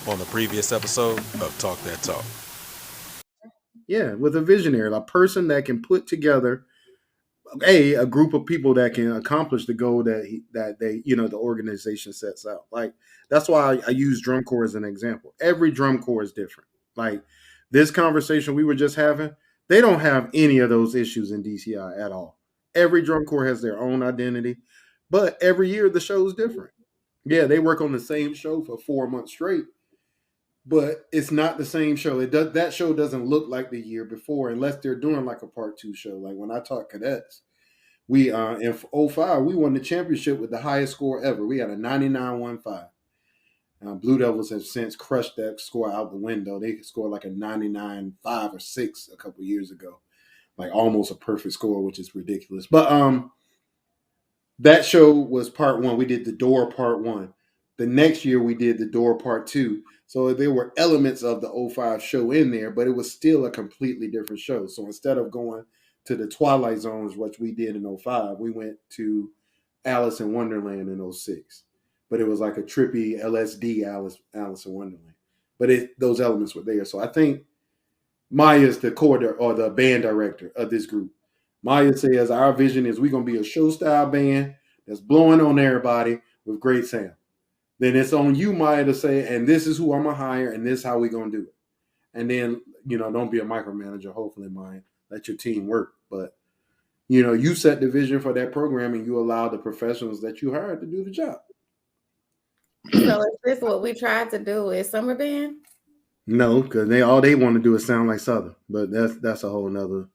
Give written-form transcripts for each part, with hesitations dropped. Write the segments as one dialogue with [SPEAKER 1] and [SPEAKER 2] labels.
[SPEAKER 1] on the previous episode of Talk That Talk.
[SPEAKER 2] Yeah, with a visionary, a person that can put together a group of people that can accomplish the goal that they the organization sets out. Like that's why I use drum corps as an example. Every drum corps is different. Like this conversation we were just having, they don't have any of those issues in DCI at all. Every drum corps has their own identity, but every year the show is different. Yeah, they work on the same show for 4 months straight, but it's not the same show. It does that show doesn't look like the year before unless they're doing like a part two show. Like when I taught cadets, we in '05 we won the championship with the highest score ever. We had a 99.15. Blue Devils have since crushed that score out the window. They scored like a 99.5 or 6 a couple years ago, like almost a perfect score, which is ridiculous. But that show was part one. We did the door part one. The next year we did the door part two. So there were elements of the '05 show in there, but it was still a completely different show. So instead of going to the Twilight Zones, which we did in '05, we went to Alice in Wonderland in '06. But it was like a trippy LSD Alice in Wonderland. But those elements were there. So I think Maya's the or the band director of this group. Maya says our vision is we're gonna be a show style band that's blowing on everybody with great sound. Then it's on you, Maya, to say, and this is who I'm gonna hire, and this is how we're gonna do it. And then don't be a micromanager. Hopefully, Maya, let your team work. But you set the vision for that program, and you allow the professionals that you hired to do the job.
[SPEAKER 3] So is this what we tried to do with Summer Band?
[SPEAKER 2] No, because all they want to do is sound like Southern. But that's a whole nother.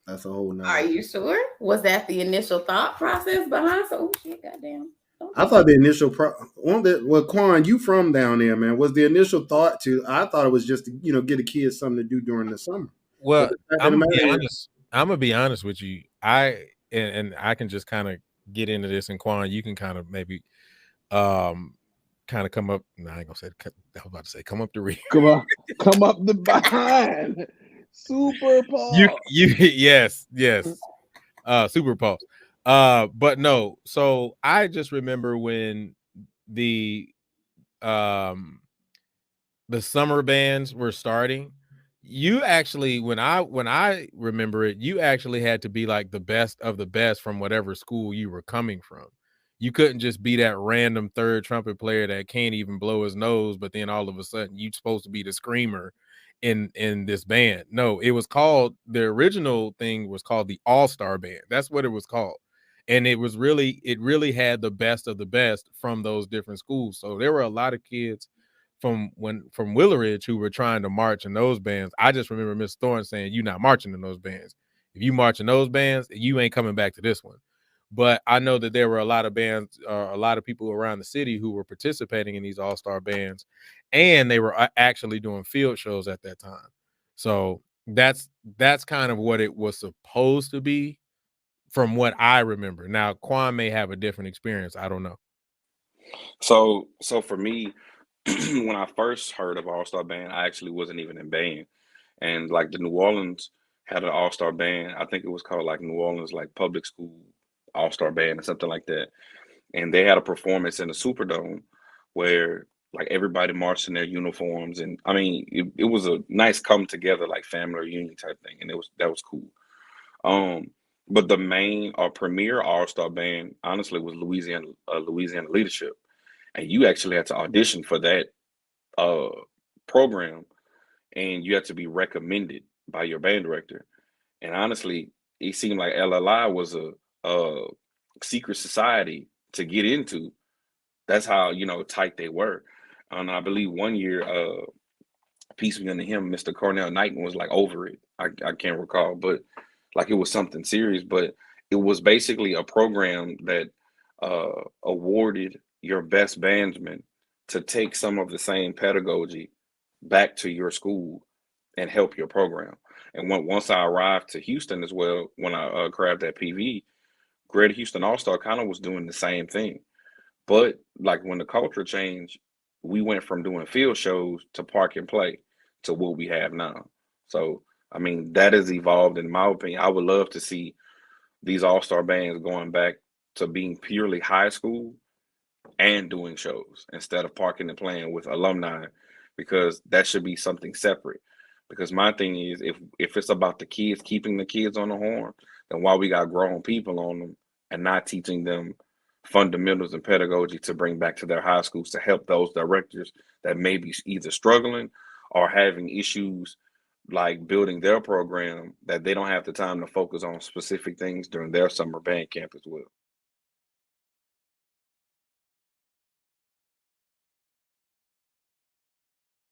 [SPEAKER 2] That's a whole nother.
[SPEAKER 3] Are you sure? Was that the initial thought process behind? So, oh shit, goddamn.
[SPEAKER 2] I thought the initial Quan, you from down there, man? Was the initial thought to? I thought it was just to get a kid something to do during the summer.
[SPEAKER 1] Well, I'm gonna be honest. I'm gonna be honest with you. And I can just kind of get into this, and Quan, you can kind of maybe kind of come up. No, I ain't gonna say. I was about to say come up the rear.
[SPEAKER 4] Come up the behind. Super pause.
[SPEAKER 1] Yes. Super pause. But no. So I just remember when the summer bands were starting. You actually, when I remember it, you actually had to be like the best of the best from whatever school you were coming from. You couldn't just be that random third trumpet player that can't even blow his nose, but then all of a sudden you're supposed to be the screamer in this band. No, it was called, the original thing was called the AllStar Band. That's what it was called. And it really had the best of the best from those different schools. So there were a lot of kids from Willeridge who were trying to march in those bands. I just remember Miss Thorne saying, "You're not marching in those bands. If you march in those bands, you ain't coming back to this one." But I know that there were a lot of bands, a lot of people around the city who were participating in these all-star bands, and they were actually doing field shows at that time. So that's kind of what it was supposed to be from what I remember. Now, Quan may have a different experience. I don't know.
[SPEAKER 5] So for me, when I first heard of All-Star Band, I actually wasn't even in band. And like the New Orleans had an All-Star Band. I think it was called like New Orleans like Public School All-Star Band or something like that. And they had a performance in the Superdome where like everybody marched in their uniforms. And I mean, it was a nice come together, like family reunion type thing. And that was cool. But the main or premier All-Star Band, honestly, was Louisiana Leadership. And you actually had to audition for that program, and you had to be recommended by your band director. And honestly, it seemed like LLI was a secret society to get into. That's how tight they were. And I believe one year, peace be unto him, Mr. Cornell Knighton was like over it. I can't recall, but like it was something serious. But it was basically a program that awarded your best bandsman to take some of the same pedagogy back to your school and help your program. And once I arrived to Houston as well, when I grabbed that PV, Greater Houston All-Star kind of was doing the same thing. But like when the culture changed, we went from doing field shows to park and play to what we have now. So, I mean, that has evolved in my opinion. I would love to see these all-star bands going back to being purely high school and doing shows instead of parking and playing with alumni because that should be something separate. Because my thing is, if it's about the kids, keeping the kids on the horn, then why we got grown people on them and not teaching them fundamentals and pedagogy to bring back to their high schools to help those directors that may be either struggling or having issues like building their program, that they don't have the time to focus on specific things during their summer band camp as well.